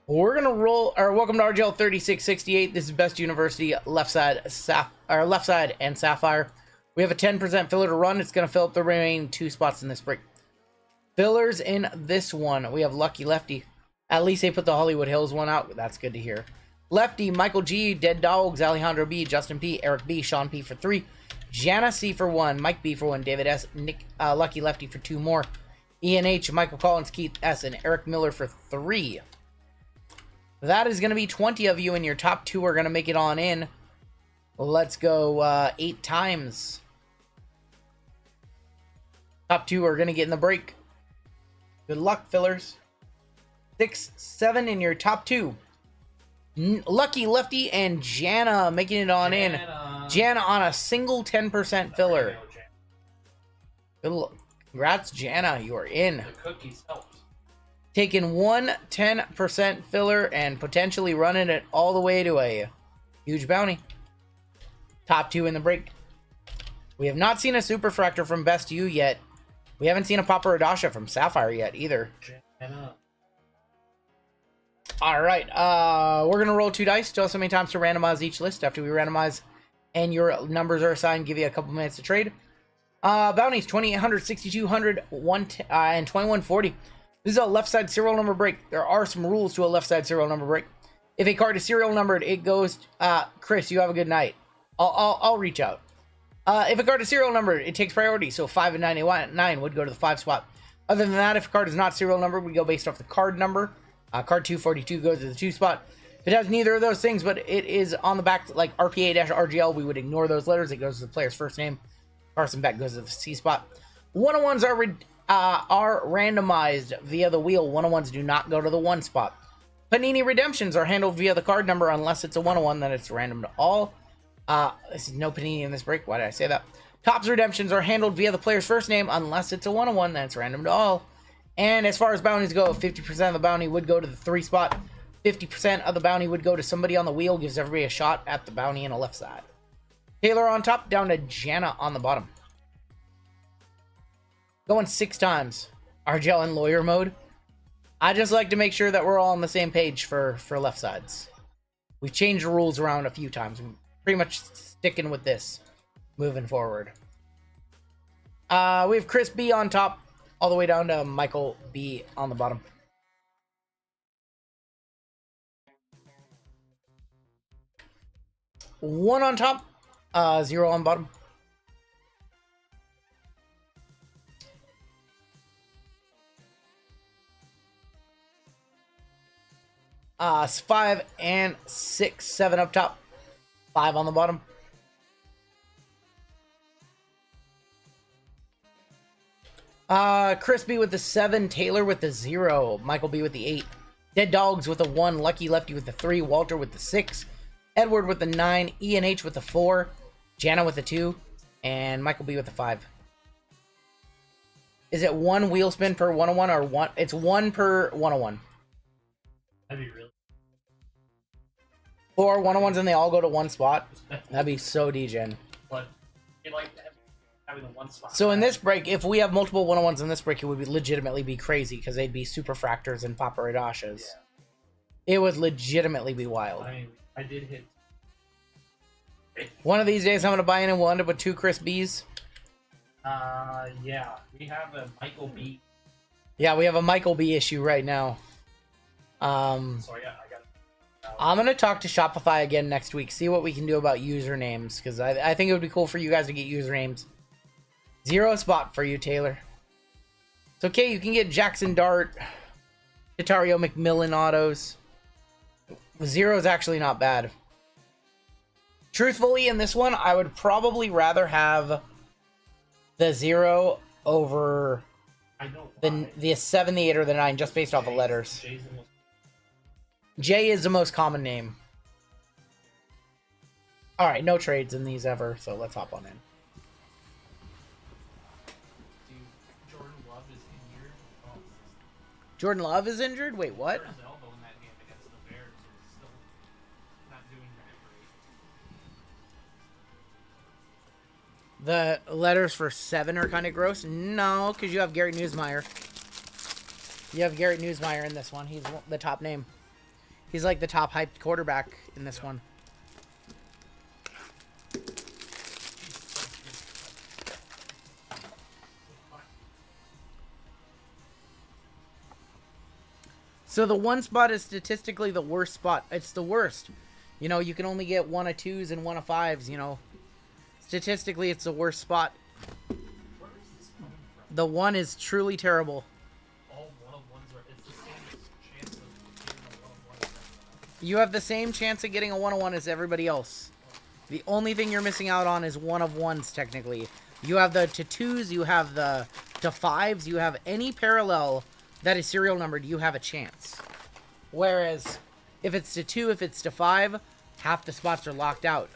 We're gonna roll. Or welcome to RGL 3668. This is Best University left side, left side and Sapphire. We have a 10% filler to run. It's gonna fill up the remaining 2 spots in this break. Fillers in this one. We have Lucky Lefty. At least they put the Hollywood Hills one out. That's good to hear. Lefty, Michael G, Dead Dogs, Alejandro B, Justin P, Eric B, Sean P for 3, Jana C for 1, Mike B for 1, David S, Nick Lucky Lefty for 2 more, Ian H, Michael Collins, Keith S, and Eric Miller for 3. That is going to be 20 of you, and your top 2 are going to make it on in. Let's go 8 times. Top 2 are going to get in the break. Good luck, fillers. 6, 7 in your top 2. Lucky Lefty and Jana making it on in. Jana on a single 10% filler. Good luck. Congrats, Jana. You are in. The cookies helped. Taking one 10% filler and potentially running it all the way to a huge bounty. Top 2 in the break. We have not seen a Super Fractor from Best U yet. We haven't seen a Papa Radasha from Sapphire yet either. Jana. All right, we're gonna roll 2 dice. Tell us how many times to randomize each list. After we randomize and your numbers are assigned, give you a couple minutes to trade. Bounties 2800, 6200, and 2140. This is a left side serial number break. There are some rules to a left side serial number break. If a card is serial numbered, it goes. Chris, you have a good night. I'll reach out. If a card is serial numbered, it takes priority. So 5 and 99 would go to the 5 spot. Other than that, if a card is not serial numbered, we go based off the card number. Card 242 goes to the 2 spot. If it has neither of those things, but it is on the back, like RPA-RGL, we would ignore those letters. It goes to the player's first name. Carson Beck goes to the C spot. 101s are randomized via the wheel. 101s do not go to the 1 spot. Panini redemptions are handled via the card number unless it's a 101, then it's random to all. This is no Panini in this break. Why did I say that? Tops redemptions are handled via the player's first name unless it's a 101, then it's random to all. And as far as bounties go, 50% of the bounty would go to the 3 spot. 50% of the bounty would go to somebody on the wheel. Gives everybody a shot at the bounty on the left side. Taylor on top, down to Jana on the bottom. Going 6 times. RGL in lawyer mode. I just like to make sure that we're all on the same page for left sides. We've changed the rules around a few times. We're pretty much sticking with this moving forward. We have Chris B on top, all the way down to Michael B on the bottom. One on top, 0 on bottom. Uh, 5 and 6, 7 up top, 5 on the bottom. Chris B with the 7, Taylor with the 0, Michael B with the 8, Dead Dogs with the 1, Lucky Lefty with the 3, Walter with the 6, Edward with the 9, Ian H with the 4, Jana with the 2, and Michael B with the 5. Is it 1 wheel spin per 101 or 1? It's 1 per 101. That'd be really. 4 101s and they all go to 1 spot. That'd be so degen. But you like having the 1 spot. So in this break, if we have multiple 101s in this break, it would legitimately be crazy because they'd be Super Fractors and Papa Radashas. Yeah. It would legitimately be wild. I mean, I did hit. One of these days, I'm going to buy in and we'll end up with 2 Chris B's. Yeah. We have a Michael B. Yeah, we have a Michael B issue right now. Sorry, I got it. I'm going to talk to Shopify again next week, see what we can do about usernames, because I think it would be cool for you guys to get usernames. 0 spot for you, Taylor. It's okay, you can get Jackson Dart, Guitario McMillan autos. 0 is actually not bad. Truthfully, in this one, I would probably rather have the 0 over the 7, the 8, or the 9, just based off of letters. J is the most common name. Alright, no trades in these ever, so let's hop on in. Dude, Jordan Love is injured. Oh. Jordan Love is injured? Wait, what? His elbow in that game against the Bears is still not doing that great. The letters for 7 are kind of gross. No, because you have Garrett Newsmeyer. You have Garrett Newsmeyer in this one. He's the top name. He's like the top hyped quarterback in this one. So the 1 spot is statistically the worst spot. It's the worst. You know, you can only get 1 of 2s and 1 of 5s, you know. Statistically, it's the worst spot. Where is this coming from? The 1 is truly terrible. All one of ones are. It's the same chance of getting a one of one as You have the same chance of getting a 1 of 1 as everybody else. The only thing you're missing out on is 1 of 1s, technically. You have the to 2s, you have the to 5s, you have any parallel that is serial numbered, you have a chance. Whereas, if it's to 2, if it's to 5, half the spots are locked out.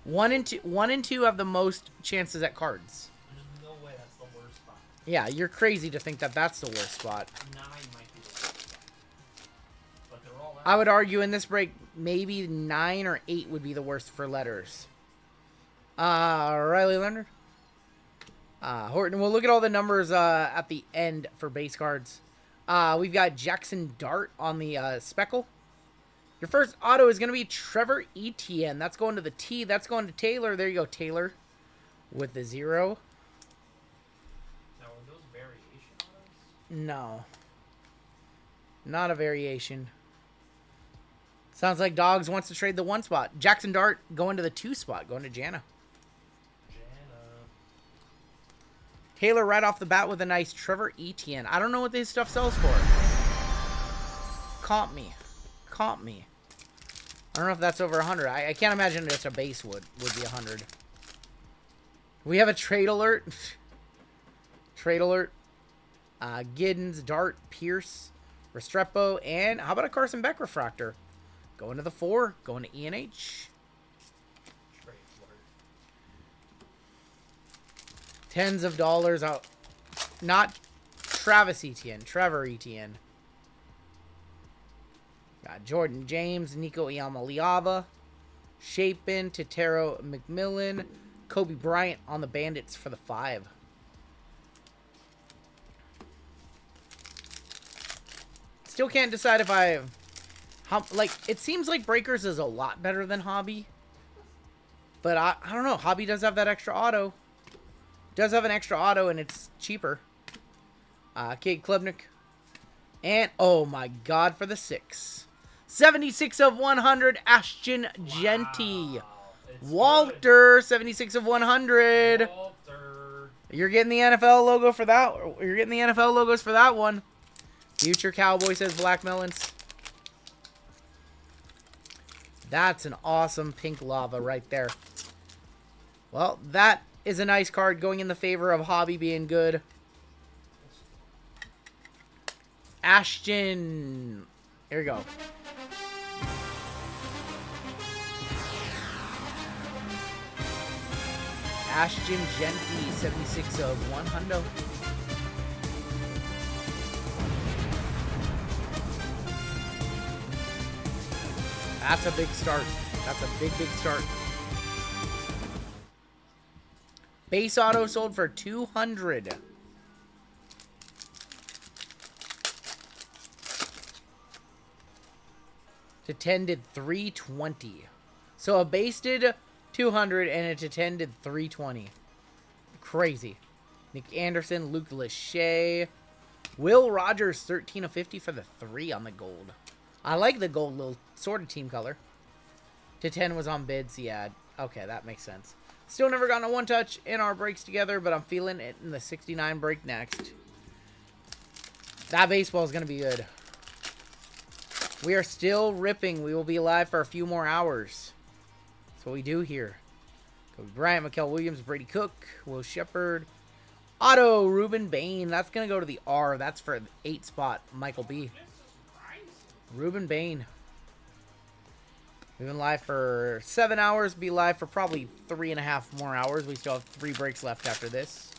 1 and 2 have the most chances at cards. There's no way that's the worst spot. Yeah, you're crazy to think that that's the worst spot. 9 might be the worst spot. But they're all out. I would argue in this break, maybe 9 or 8 would be the worst for letters. Riley Leonard. Horton. We'll look at all the numbers at the end for base cards. We've got Jackson Dart on the speckle. Your first auto is going to be Trevor Etienne. That's going to the T. That's going to Taylor. There you go, Taylor. With the 0. Now, are those variation autos? No. Not a variation. Sounds like Dogs wants to trade the 1 spot. Jackson Dart going to the 2 spot. Going to Jana. Taylor right off the bat with a nice Trevor Etienne. I don't know what this stuff sells for. Comp me. Comp me. I don't know if that's over 100. I can't imagine just a base would be 100. We have a trade alert. Trade alert. Giddens, Dart, Pierce, Restrepo, and how about a Carson Beck refractor? Going to the 4. Going to ENH. Trade alert. Tens of dollars out. Not Travis Etienne. Trevor Etienne. Got Jordan James, Nico Iamaleava, Shapin, Tetero McMillan, Kobe Bryant on the Bandits for the 5. Still can't decide if like, it seems like Breakers is a lot better than Hobby. But I don't know. Hobby does have that extra auto. Does have an extra auto, and it's cheaper. Kate Klubnik. And, oh my god, for the 6. 76 of 100, Ashton Genty. Wow, it's Walter, good. 76 of 100. Walter. You're getting the NFL logo for that. You're getting the NFL logos for that one. Future Cowboy says Black Melons. That's an awesome pink lava right there. Well, that is a nice card going in the favor of Hobby being good. Ashton. Here we go. Ashton Genty, 76 of 100. That's a big start. That's a big, big start. Base auto sold for 200. To 10 did 320. So a base did 200 and a to 10 did 320. Crazy. Nick Anderson, Luke Lachey, Will Rogers, 13 of 50 for the 3 on the gold. I like the gold little sort of team color. To 10 was on bids. Yeah, okay, that makes sense. Still never gotten a 1-touch in our breaks together, but I'm feeling it in the 69 break next. That baseball is going to be good. We are still ripping. We will be live for a few more hours. That's what we do here. Kobe Bryant, Mikael Williams, Brady Cook, Will Shepard. Auto, Ruben Bain. That's going to go to the R. That's for the 8 spot, Michael B. Ruben Bain. We've been live for 7 hours. Be live for probably 3.5 more hours. We still have 3 breaks left after this.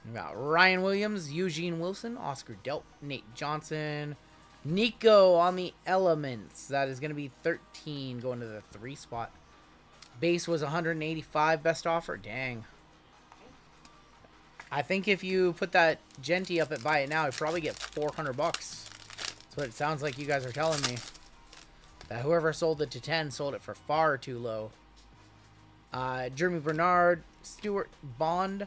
We got Ryan Williams, Eugene Wilson, Oscar Delp, Nate Johnson, Nico on the Elements. That is going to be 13 going to the 3 spot. Base was 185 best offer. Dang. I think if you put that Genty up at buy it now, you probably get 400 bucks. That's what it sounds like you guys are telling me. That whoever sold it to 10 sold it for far too low. Jeremy Bernard, Stuart Bond.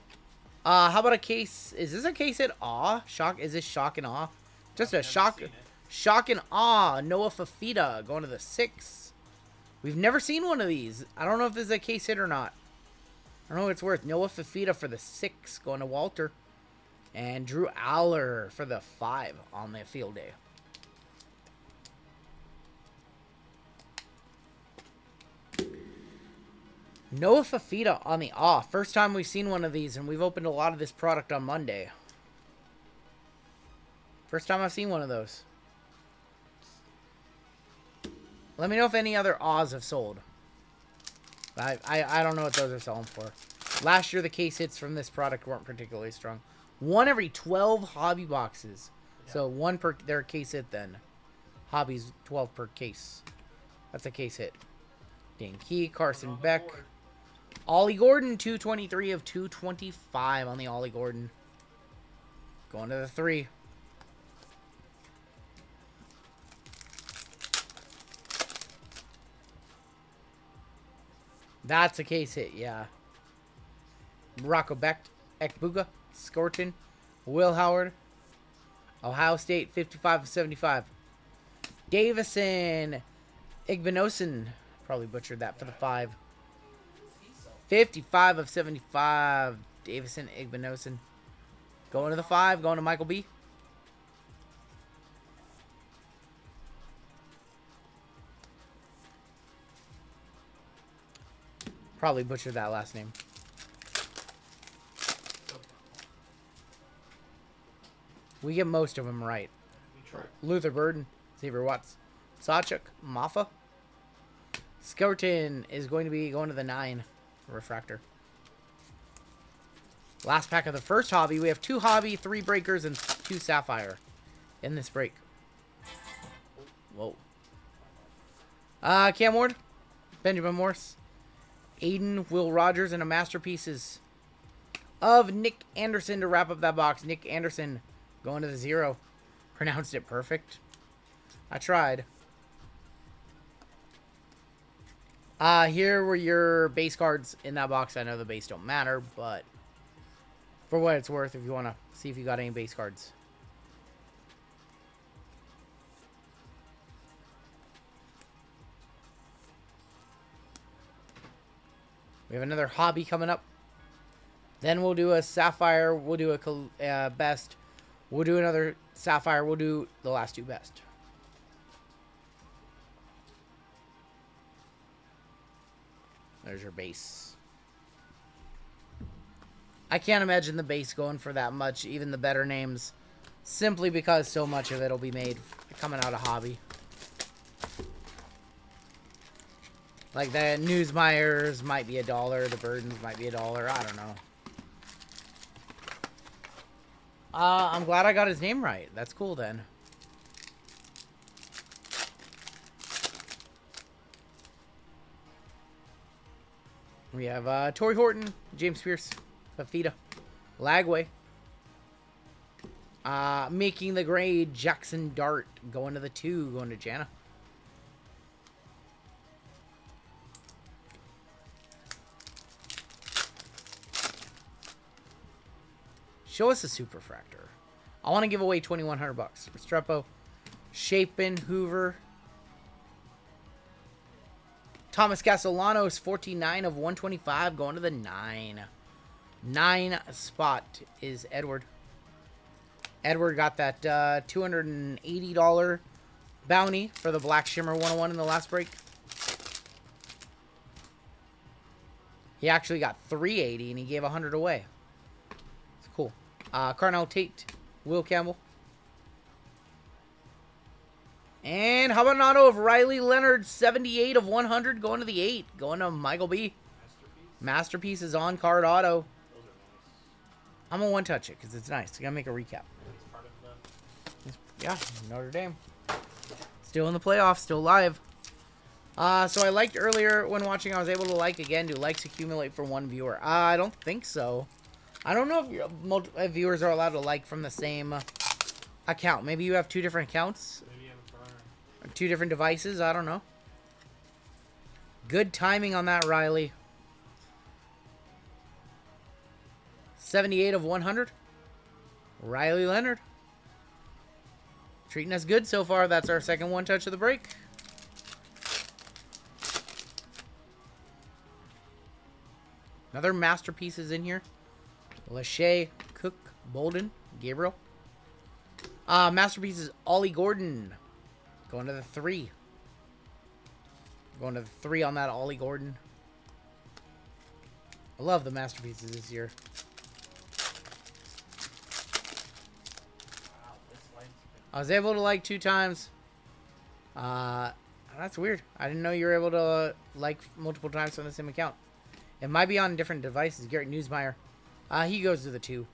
How about a case? Is this a case at awe? Shock? Is this shock and awe? Just a shock and awe. Noah Fafita going to the 6. We've never seen one of these. I don't know if this is a case hit or not. I don't know what it's worth. Noah Fafita for the 6 going to Walter. And Drew Aller for the 5 on the field day. Noah Fafita on the off. First time we've seen one of these, and we've opened a lot of this product on Monday. First time I've seen one of those. Let me know if any other Oz have sold. I don't know what those are selling for. Last year, the case hits from this product weren't particularly strong. 1 every 12 hobby boxes. Yeah. So 1 per their case hit then. Hobbies 12 per case. That's a case hit. Dane Key, Carson Beck. Ollie Gordon, 223 of 225 on the Ollie Gordon. Going to the 3. That's a case hit, yeah. Rocco Beck, Ekbuga, Skorton, Will Howard, Ohio State, 55 of 75. Davison, Igbinosin, probably butchered that for the 5. 55 of 75. Davison, Igbinosin. Going to the 5, going to Michael B. Probably butchered that last name. We get most of them right. Luther Burden, Xavier Watts, Sachuk, Maffa. Skeleton is going to be going to the 9 refractor. Last pack of the first hobby. We have 2 hobby, 3 breakers, and 2 sapphire in this break. Whoa. Cam Ward, Benjamin Morse, Aiden, Will Rogers, and a masterpieces of Nick Anderson to wrap up that box. Nick Anderson going to the 0. Pronounced it perfect. I tried. Here were your base cards in that box. I know the base don't matter, but for what it's worth, if you want to see if you got any base cards. We have another hobby coming up. Then we'll do a sapphire. We'll do a best. We'll do another sapphire. We'll do the last 2 best. There's your base. I can't imagine the base going for that much, even the better names, simply because so much of it will be made coming out of hobby. Like the Newsmeyers might be $1, the Burdens might be $1, I don't know. I'm glad I got his name right. That's cool then. We have Torrey Horton, James Pierce, Fafita, Lagway. Making the grade, Jackson Dart going to the 2, going to Jana. Show us a super fractor. I want to give away 2,100 bucks. Restrepo, Shapin, Hoover. Thomas Castellanos, 49 of 125, going to the 9. 9 spot is Edward. Edward got that $280 bounty for the Black Shimmer 101 in the last break. He actually got $380 and he gave 100 away. It's cool. Carnell Tate, Will Campbell. And how about an auto of Riley Leonard, 78 of 100, going to the 8, going to Michael B. Masterpiece is on card auto. I'm gonna one-touch it because it's nice. I gotta make a recap. Yeah, Notre Dame. Still in the playoffs, still live. So I liked earlier when watching, I was able to like again. Do likes accumulate for one viewer? I don't think so. I don't know if your viewers are allowed to like from the same account. Maybe you have two different accounts. Maybe you have a burner. Or two different devices. I don't know. Good timing on that, Riley. 78 of 100. Riley Leonard. Treating us good so far. That's our second one touch of the break. Another masterpieces in here. Lachey, Cook, Bolden, Gabriel. Masterpieces, Ollie Gordon. Going to the 3. Going to the 3 on that Ollie Gordon. I love the masterpieces this year. Wow, this light's I was able to like 2 times. That's weird. I didn't know you were able to like multiple times from the same account. It might be on different devices. Garrett Newsmeyer. He goes to the 2.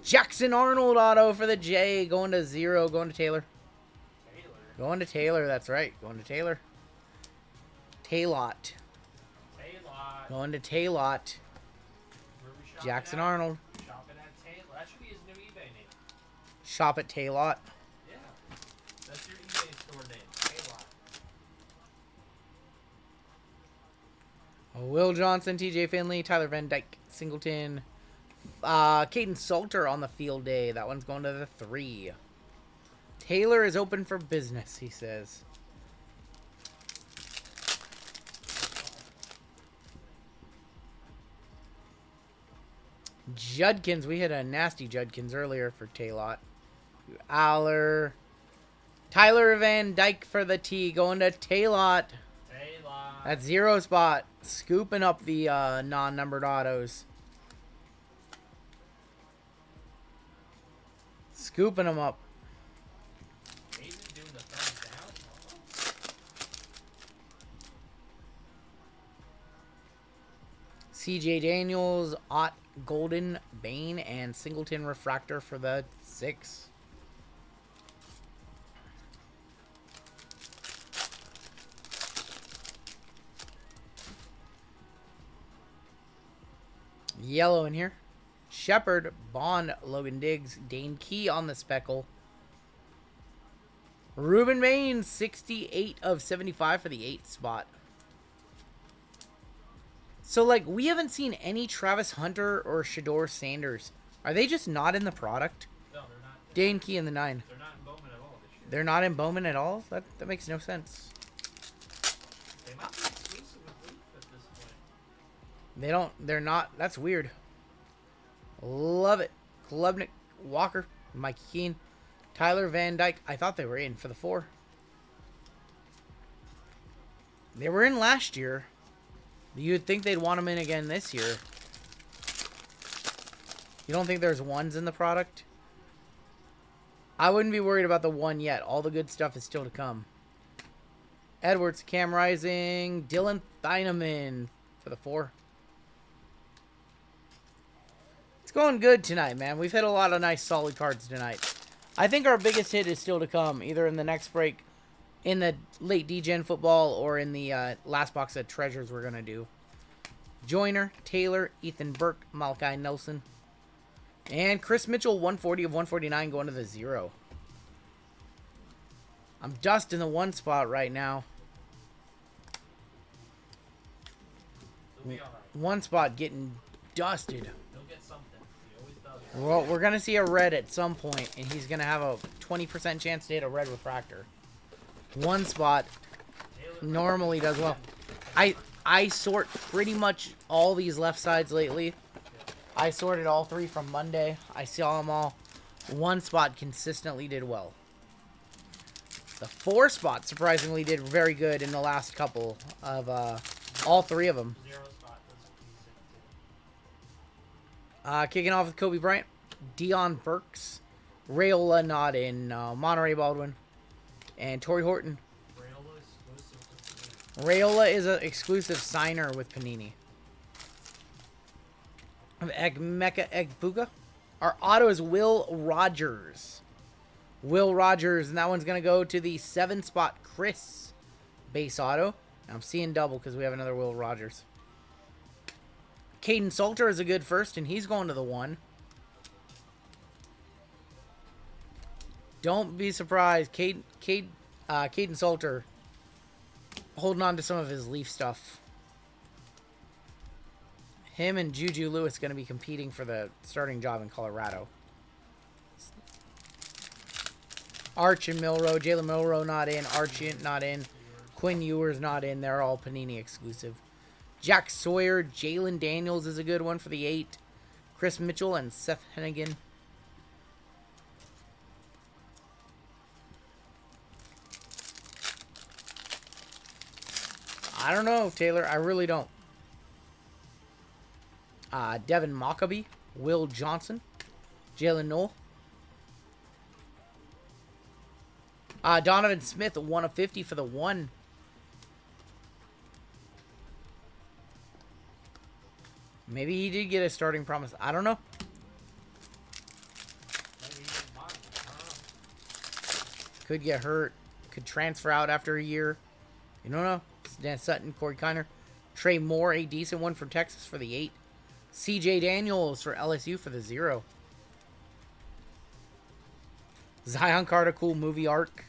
Jackson Arnold auto for the J. Going to 0. Going to Taylor. Taylor. Going to Taylor. That's right. Going to Taylor. Taylot. Taylor. Going to Taylot. Where we shopping Jackson at? Arnold. Shopping at Taylor. That should be his new eBay name. Shop at Taylot. Yeah. That's your eBay store name. Taylor. Will Johnson, TJ Finley, Tyler Van Dyke, Singleton, Caden Salter on the field day. That one's going to the 3. Taylor is open for business, he says. Judkins, we hit a nasty Judkins earlier for Taylor. Aller. Tyler Van Dyke for the T, going to Taylor. Taylor. That 0 spot, scooping up the non-numbered autos. Scooping them up. David doing the thumbs down. CJ Daniels, Ott, Golden, Bane, and Singleton Refractor for the 6. Yellow in here. Shepard, Bond, Logan Diggs, Dane Key on the speckle. Ruben Bain, 68 of 75 for the 8 spot. So, like, we haven't seen any Travis Hunter or Shador Sanders. Are they just not in the product? No, they're not. Dane Key in the 9. They're not in Bowman at all this year. They're not in Bowman at all? That makes no sense. They might be exclusive with Leaf at this point. They're not. That's weird. Love it. Klubnik, Walker, Mike Keane, Tyler Van Dyke. I thought they were in for the 4. They were in last year. You'd think they'd want them in again this year. You don't think there's 1s in the product? I wouldn't be worried about the 1 yet. All the good stuff is still to come. Edwards, Cam Rising, Dylan Thieneman for the 4. It's going good tonight, man. We've hit a lot of nice, solid cards tonight. I think our biggest hit is still to come, either in the next break, in the late D-Gen football, or in the last box of treasures we're going to do. Joyner, Taylor, Ethan Burke, Malachi Nelson, and Chris Mitchell, 140 of 149 going to the 0. I'm dusting the 1 spot right now. He'll be alright. 1 spot getting dusted. He'll get something. He always does. Well, we're going to see a red at some point, and he's going to have a 20% chance to hit a red refractor. 1 spot Taylor normally does well. I sort pretty much all these left sides lately. I sorted all 3 from Monday. I saw them all. 1 spot consistently did well. The 4 spot surprisingly did very good in the last couple of all 3 of them. 0 spot does decent too. Kicking off with Kobe Bryant, Deion Burks, Rayola not in, Monterey Baldwin, and Torrey Horton. Rayola exclusive to Panini. Rayola is an exclusive signer with Panini. Mecca Egbuka. Our auto is Will Rogers. Will Rogers, and that one's going to go to the 7 spot Chris base auto. I'm seeing double because we have another Will Rogers. Caden Salter is a good first, and he's going to the 1. Don't be surprised. Caden Salter holding on to some of his Leaf stuff. Him and Juju Lewis going to be competing for the starting job in Colorado. Arch and Milrow. Jalen Milrow not in. Arch not in. Quinn Ewers not in. They're all Panini exclusive. Jack Sawyer. Jalen Daniels is a good one for the 8. Chris Mitchell and Seth Hennigan. I don't know, Taylor. I really don't. Devin Mockabee. Will Johnson. Jalen Knoll. Donovan Smith, 1 of 50 for the 1. Maybe he did get a starting promise. I don't know. Could get hurt. Could transfer out after a year. You don't know. Dan Sutton, Corey Kiner. Trey Moore, a decent one from Texas for the 8. CJ Daniels for LSU for the 0. Zion Carter, cool movie arc.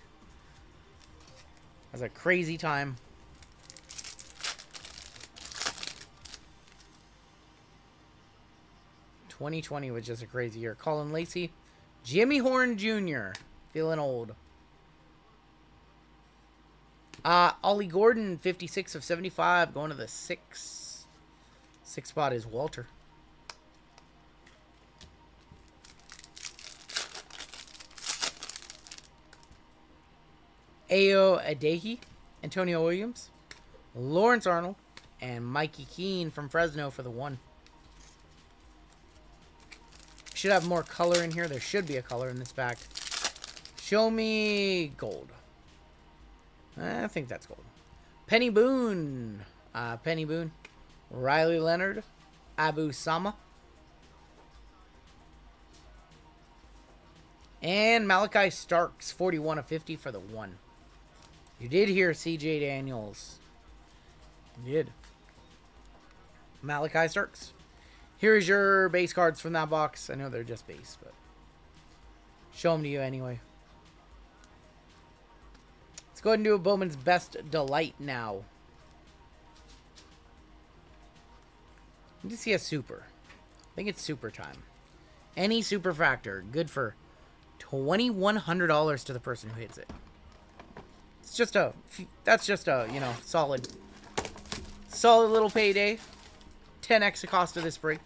That was a crazy time. '20 was just a crazy year. Colin Lacey. Jimmy Horn Jr. Feeling old. Ollie Gordon, 56 of 75. Going to the 6. 6 spot is Walter. Ayo Adehi, Antonio Williams, Lawrence Arnold, and Mikey Keene from Fresno for the 1. Should have more color in here. There should be a color in this pack. Show me gold. I think that's gold. Penny Boone. Penny Boone. Riley Leonard. Abu Sama. And Malachi Starks, 41 of 50 for the 1. You did hear CJ Daniels. You did. Malachi Starks. Here's your base cards from that box. I know they're just base, but show them to you anyway. Let's go ahead and do a Bowman's Best Delight now. Let me see a super. I think it's super time. Any super factor. Good for $2,100 to the person who hits it. It's just a, that's just a, you know, solid little payday. 10x the cost of this break.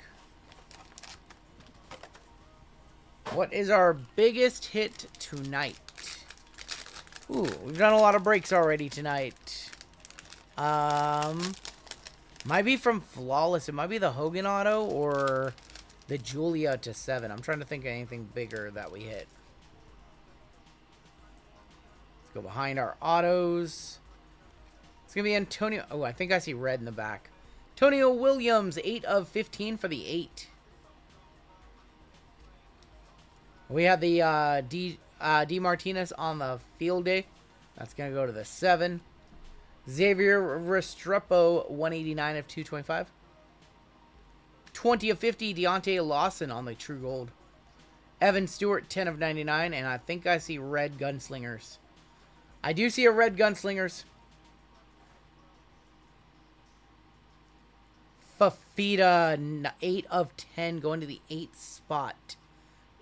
What is our biggest hit tonight? Ooh, we've done a lot of breaks already tonight. Might be from Flawless. It might be the Hogan auto or the Julia to 7. I'm trying to think of anything bigger that we hit. Let's go behind our autos. It's going to be Antonio. Oh, I think I see red in the back. Antonio Williams, 8 of 15 for the 8. We have the D Martinez on the field day. That's going to go to the 7. Xavier Restrepo, 189 of 225. 20 of 50, Deontay Lawson on the True Gold. Evan Stewart, 10 of 99. And I think I see red Gunslingers. I do see a red Gunslingers. Fafita, 8 of 10, going to the 8th spot.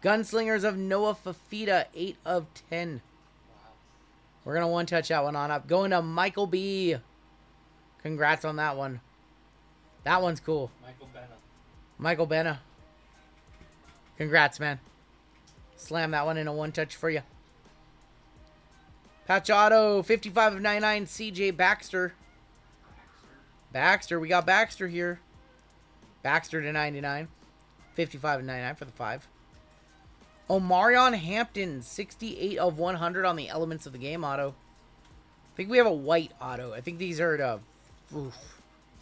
Gunslingers of Noah Fafita, 8 of 10. Wow. We're going to one-touch that one on up. Going to Michael B. Congrats on that one. That one's cool. Michael Benna. Congrats, man. Slam that one in a one-touch for you. Patch Auto, 55 of 99, CJ Baxter. Baxter, we got Baxter here. Baxter to 99. 55 of 99 for the 5. Omarion Hampton, 68 of 100 on the Elements of the Game auto. I think we have a white auto. I think these are to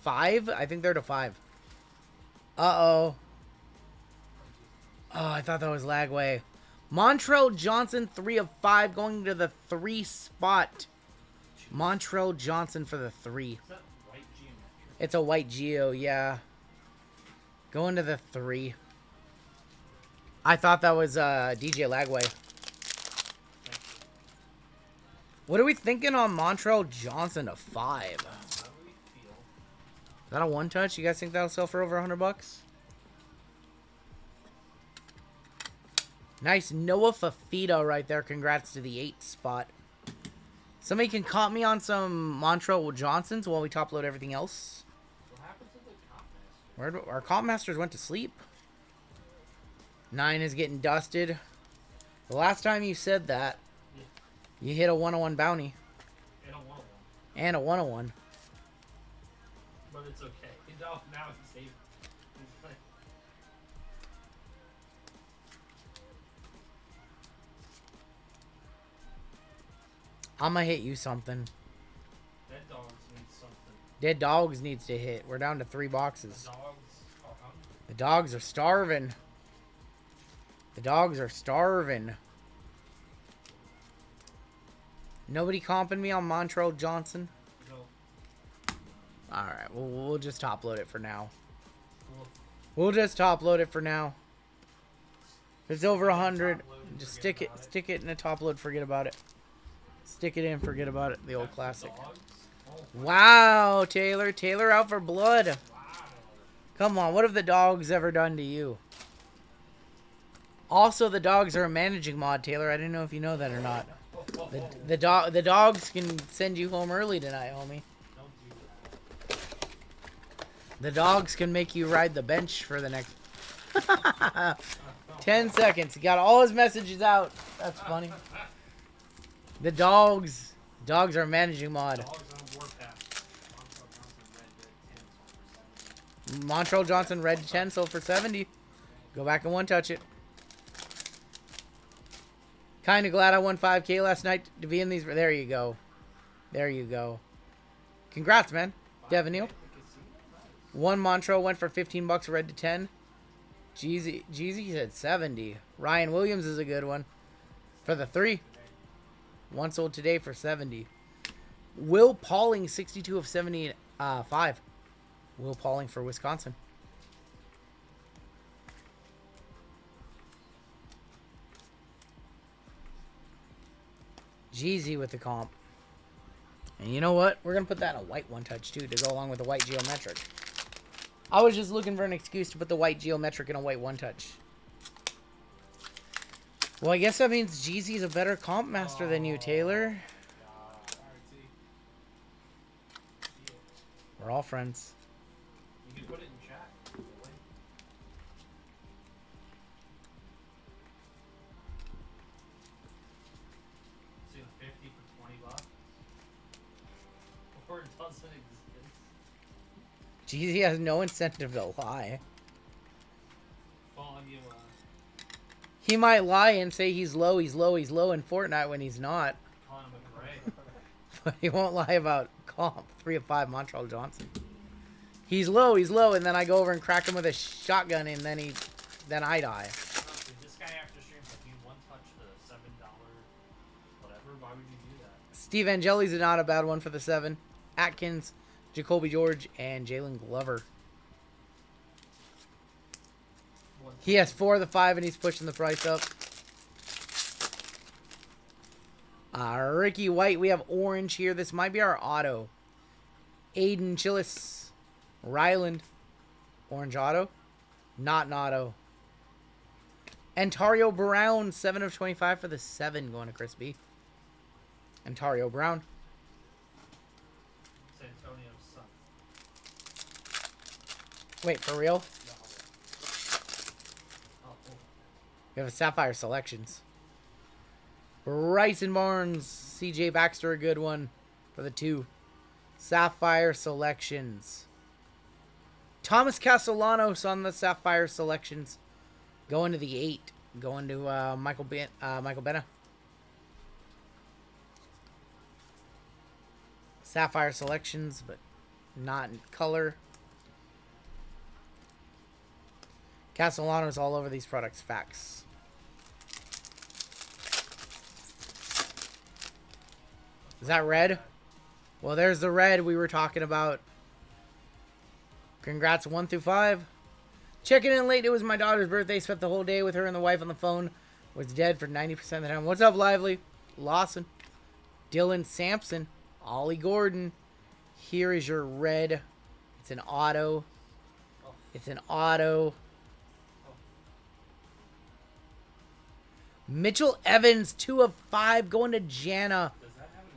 5. I think they're to 5. Uh-oh. Oh, I thought that was Lagway. Montrell Johnson, 3 of 5, going to the 3 spot. Montrell Johnson for the 3. It's a white Geo, yeah. Going to the 3. I thought that was DJ Lagway. What are we thinking on Montreal Johnson to 5? How do we feel? Is that a one touch? You guys think that'll sell for over $100? Nice Noah Fafita right there. Congrats to the 8 spot. Somebody can comp me on some Montreal Johnsons while we top load everything else. What happened to the comp master? Our comp masters went to sleep. 9 is getting dusted. The last time you said that, you hit a 101 bounty. And a 101. And a 101. But it's okay. No, now he's safe. He's like, I'm gonna hit you something. dead dogs need something. Dead Dogs needs to hit. We're down to 3 boxes. The dogs are hungry. The dogs are starving. The dogs are starving. Nobody comping me on Montreal Johnson? No. Alright, we'll just top load it for now. Cool. We'll just top load it for now. If it's over 100, Top load and just forget stick it, about it. stick it in a top load, forget about it. Stick it in, forget about it. The old classic. Dogs? Oh, Wow, Taylor. Taylor out for blood. wow. Come on, what have the dogs ever done to you? Also, the dogs are a managing mod, Taylor. I didn't know if you know that or not. The dogs can send you home early tonight, homie. Don't do that. The dogs can make you ride the bench for the next 10 seconds. He got all his messages out. That's funny. The dogs are a managing mod. Dogs on Warpath. Montreal Johnson red 10 sold for 70. Go back and one touch it. Kind of glad I won 5K last night to be in these. There you go. There you go. Congrats, man. Devin Neal. One Montreal went for 15 bucks, red to 10. Jeezy said 70. Ryan Williams is a good one for the 3. One sold today for 70. Will Pauling, 62 of 75. Will Pauling for Wisconsin. Jeezy with the comp. And you know what? We're going to put that in a white one touch too to go along with the white geometric. I was just looking for an excuse to put the white geometric in a white one touch. Well, I guess that means Jeezy's a better comp master than you, Taylor. We're all friends. You can put it in chat. See the 50 for 20 bucks? Or it doesn't exist. Jeezy has no incentive to lie. Calling you, He might lie and say he's low in Fortnite when he's not. calling him a gray. But he won't lie about comp. 3 of 5 Montreal Johnson. He's low, and then I go over and crack him with a shotgun, and then I die. Honestly, this guy after streams like you one touch the $7 whatever. Why would you do that? Steve Angeli's not a bad one for the 7. Atkins, Jacoby George, and Jalen Glover. He has 4 of the 5, and he's pushing the price up. Ricky White, we have orange here. This might be our auto. Aiden Chillis, Ryland, orange auto. Not an auto. Ontario Brown, 7 of 25 for the 7 going to Chris B. Ontario Brown. It's Antonio's son. Wait, for real? No. Oh, cool. We have a Sapphire Selections. Bryson Barnes, CJ Baxter, a good one for the 2. Sapphire Selections. Thomas Castellanos on the Sapphire Selections. Going to the 8. Going to Michael Bena. Sapphire Selections, but not in color. Castellanos all over these products. Facts. Is that red? Well, there's the red we were talking about. Congrats 1 through 5. Checking in late. It was my daughter's birthday. Spent the whole day with her and the wife on the phone. Was dead for 90% of the time. What's up, Lively? Lawson. Dylan Sampson. Ollie Gordon. Here is your red. It's an auto. It's an auto. Mitchell Evans, 2 of 5, going to Jana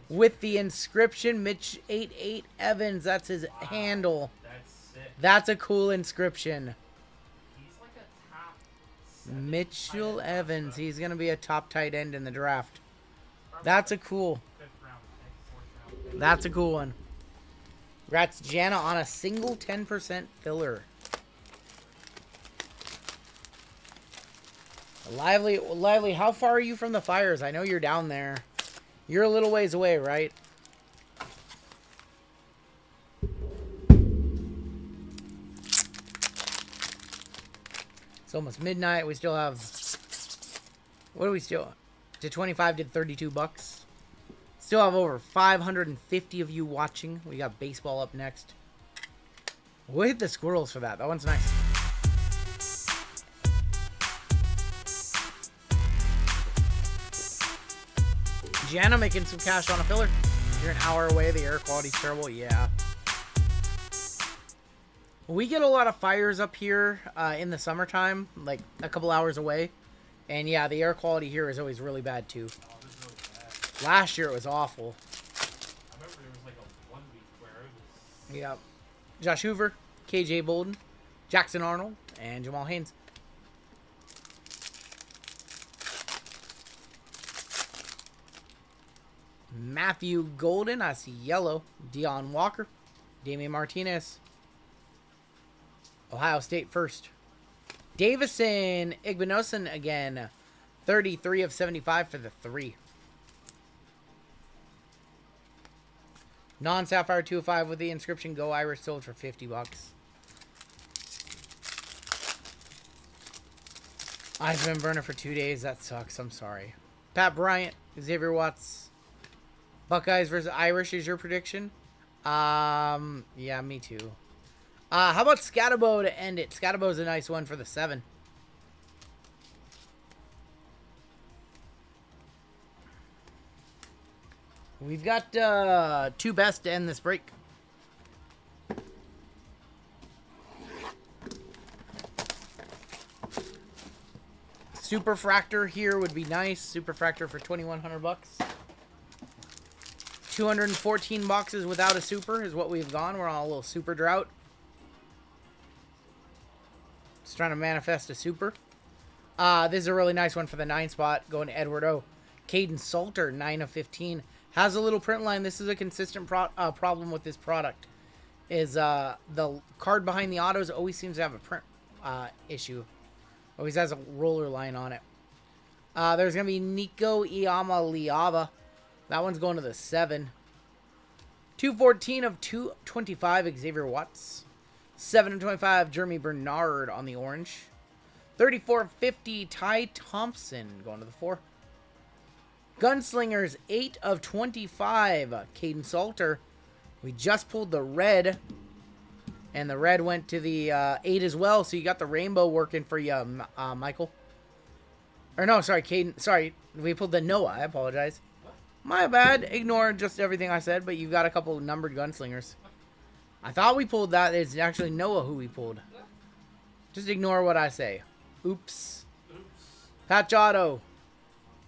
with the inscription. Mitch 88 Evans, that's his handle. That's sick. That's a cool inscription. He's like a top 7 Mitchell tight end Evans, prospect. he's going to be a top tight end in the draft. That's a cool. 5th round pick, 4th round. That's a cool one. Congrats, Jana, on a single 10% filler. Lively, how far are you from the fires? I know you're down there. You're a little ways away, right? It's almost midnight. We still have... What do we still... To 25 did 32 bucks. Still have over 550 of you watching. We got baseball up next. We'll hit the squirrels for that. That one's nice. Jana making some cash on a filler. You're an hour away. The air quality's terrible. Yeah. We get a lot of fires up here in the summertime, like a couple hours away. And yeah, the air quality here is always really bad too. Oh, this is really bad. Last year it was awful. I remember there was like a 1 week where it was. Yeah. Josh Hoover, KJ Bolden, Jackson Arnold, and Jamal Haynes. Matthew Golden, I see yellow. Deion Walker, Damian Martinez. Ohio State first. Davison Igbinosun again. 33 of 75 for the 3. Non-Sapphire 2 of 5 with the inscription Go Irish, sold for 50 bucks. I've been burning for 2 days. That sucks. I'm sorry. Pat Bryant, Xavier Watts. Buckeyes versus Irish is your prediction? Yeah, me too. How about Scatabo to end it? Scatabo's a nice one for the 7. We've got 2 best to end this break. Superfractor here would be nice. Superfractor for 2,100 bucks. 214 boxes without a super is what we've gone. We're on a little super drought. Just trying to manifest a super. This is a really nice one for the 9 spot. Going to Edward O. Caden Salter, 9 of 15. Has a little print line. This is a consistent problem with this product. Is the card behind the autos always seems to have a print issue. Always has a roller line on it. There's going to be Nico Iamaleava. That one's going to the 7. 214 of 225, Xavier Watts. 7 of 25, Jeremy Bernard on the orange. 34 of 50, Ty Thompson going to the 4. Gunslingers, 8 of 25, Caden Salter. We just pulled the red. And the red went to the 8 as well. So you got the rainbow working for you, Michael. Or no, sorry, Caden. Sorry, we pulled the Noah. I apologize. My bad. Ignore just everything I said, but you got a couple numbered gunslingers. I thought we pulled that. It's actually Noah who we pulled. Just ignore what I say. Oops. Patch Auto.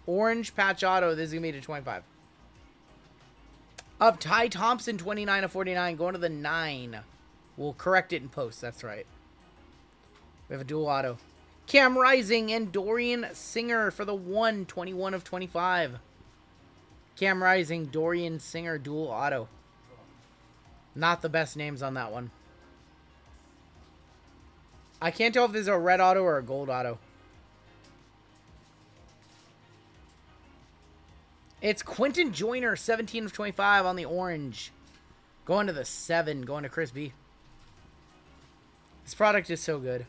Orange Patch Auto. This is going to be to 25. Up Ty Thompson, 29 of 49. Going to the 9. We'll correct it in post. That's right. We have a dual auto. Cam Rising and Dorian Singer for the 1. 21 of 25. Cam Rising, Dorian Singer, dual auto. Not the best names on that one. I can't tell if this is a red auto or a gold auto. It's Quentin Joyner, 17 of 25 on the orange. Going to the 7, going to Chris B. This product is so good.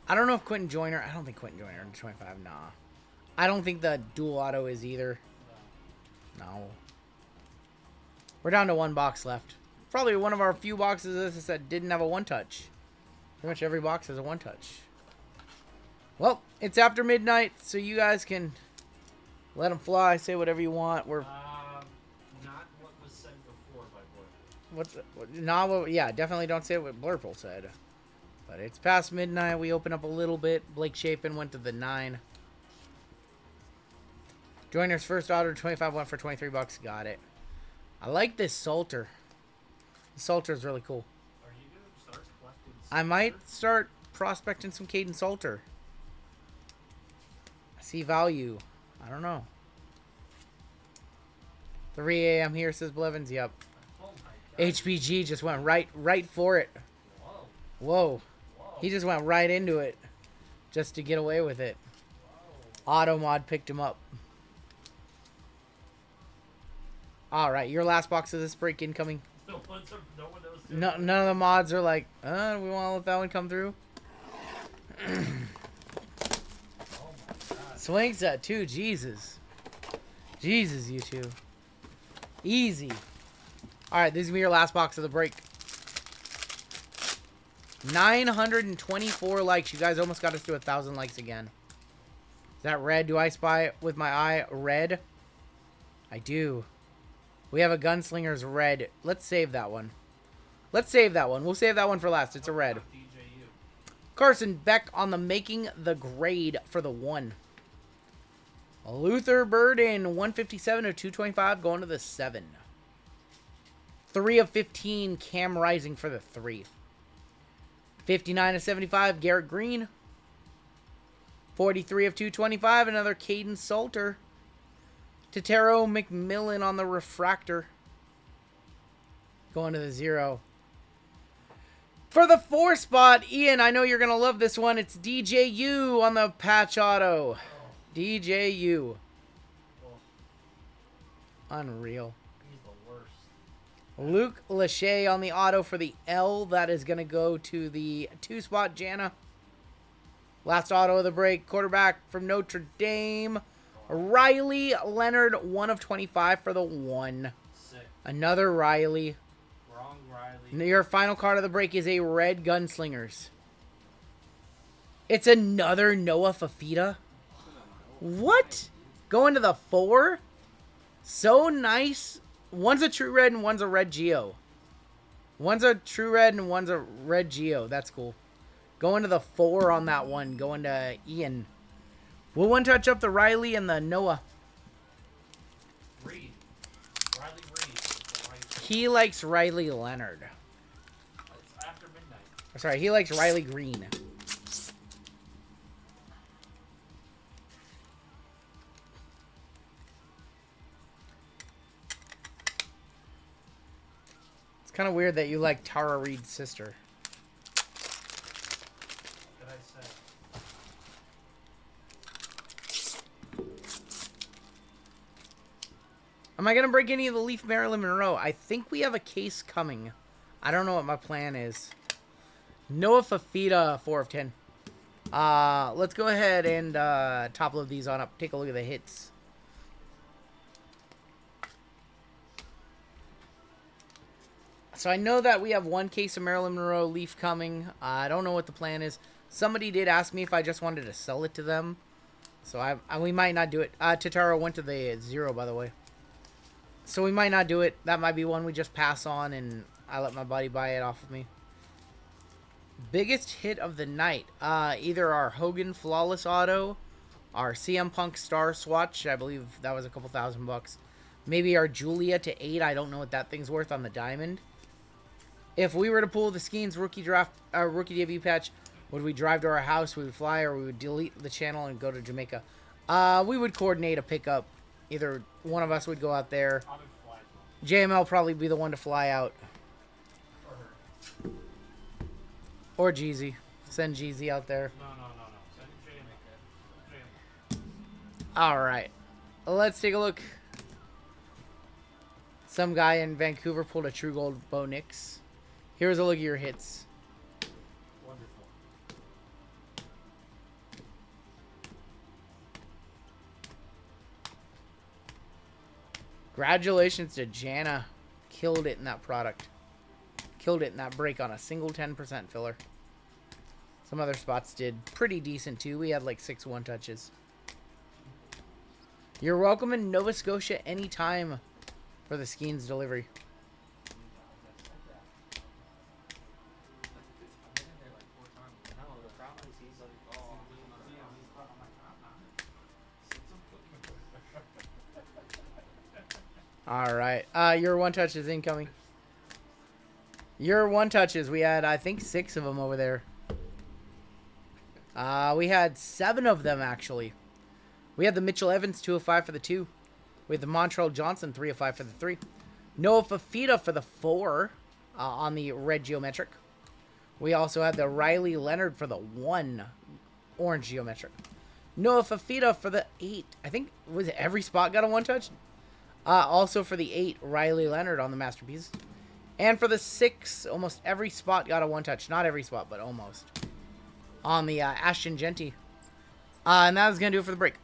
I don't know if Quentin Joyner... I don't think Quentin Joyner to 25, nah. I don't think the dual auto is either. No. We're down to 1 box left. Probably one of our few boxes that didn't have a 1-touch. Pretty much every box has a one-touch. Well, it's after midnight, so you guys can let them fly, say whatever you want. We're not what was said before by Blur. what's not what? Yeah, definitely don't say what Blurple said. But it's past midnight. We open up a little bit. Blake Chapin went to the 9. Joiner's first order 25 went for 23 bucks. Got it. I like this Salter. The Salter is really cool. Are you gonna start collecting? I might start prospecting some Caden Salter. I see value. I don't know. 3 a.m. here, says Blevins. Yep. Oh my god. HPG just went right for it. Whoa. Whoa. Whoa. He just went right into it. Just to get away with it. Whoa. Automod picked him up. Alright, your last box of this break incoming. No one knows. None of the mods are like, we want to let that one come through. Oh my god. Swing set too, Jesus. Jesus, you two. Easy. Alright, this is going to be your last box of the break. 924 likes. You guys almost got us to 1,000 likes again. Is that red? Do I spy with my eye red? I do. We have a Gunslinger's red. Let's save that one. Let's save that one. We'll save that one for last. It's a red. DJU. Carson Beck on the making the grade for the 1. Luther Burden, 157 of 225, going to the 7. 3 of 15, Cam Rising for the 3. 59 of 75, Garrett Green. 43 of 225, another Caden Salter. Totero McMillan on the refractor. Going to the 0. For the 4 spot, Ian, I know you're going to love this one. It's DJU on the patch auto. DJU. Oh, Unreal. he's the worst. Luke Lachey on the auto for the L. That is going to go to the 2 spot, Jana. Last auto of the break. Quarterback from Notre Dame. Riley Leonard, 1 of 25 for the 1. Sick. Another Riley. Wrong Riley. Your final card of the break is a red Gunslingers. It's another Noah Fafita. What? Going to the 4? So nice. One's a true red and one's a red Geo. One's a true red and one's a red Geo. That's cool. Going to the 4 on that one. Going to Ian. We'll one touch up the Riley and the Noah. Reed. Riley Reed. He likes Riley Leonard. It's after midnight. Sorry, he likes Riley Green. It's kind of weird that you like Tara Reid's sister. What did I say? Am I going to break any of the Leaf Marilyn Monroe? I think we have a case coming. I don't know what my plan is. Noah Fafita, 4 of 10. Let's go ahead and top load these on up. Take a look at the hits. So I know that we have one case of Marilyn Monroe Leaf coming. I don't know what the plan is. Somebody did ask me if I just wanted to sell it to them. So we might not do it. Totaro went to the 0, by the way. So we might not do it. That might be one we just pass on and I let my buddy buy it off of me. Biggest hit of the night. Either our Hogan Flawless Auto, our CM Punk Star Swatch. I believe that was a couple $1,000. Maybe our Julia to 8. I don't know what that thing's worth on the diamond. If we were to pull the Skeens rookie debut patch, would we drive to our house, we would fly, or we would delete the channel and go to Jamaica? We would coordinate a pickup. Either one of us would go out there. I would fly to JML probably be the one to fly out. her. Or Jeezy. Send Jeezy out there. No. Send JML. Alright. Let's take a look. Some guy in Vancouver pulled a True Gold Bo Nix. Here's a look at your hits. Wonderful. Congratulations to Jana. Killed it in that product. Killed it in that break on a single 10% filler. Some other spots did pretty decent too. We had like 6 one-touches. You're welcome in Nova Scotia anytime for the Skeens delivery. All right. Your one-touch is incoming. Your one-touches. We had, I think, 6 of them over there. We had 7 of them, actually. We had the Mitchell Evans, 2 of 5 for the 2. We had the Montreal Johnson, 3 of 5 for the 3. Noah Fafita for the 4 on the red geometric. We also had the Riley Leonard for the 1 orange geometric. Noah Fafita for the 8. I think, was it every spot got a one-touch? Also for the 8, Riley Leonard on the masterpiece. And for the 6, almost every spot got a one-touch. Not every spot, but almost. On the Ashton Genty. And that was going to do it for the break.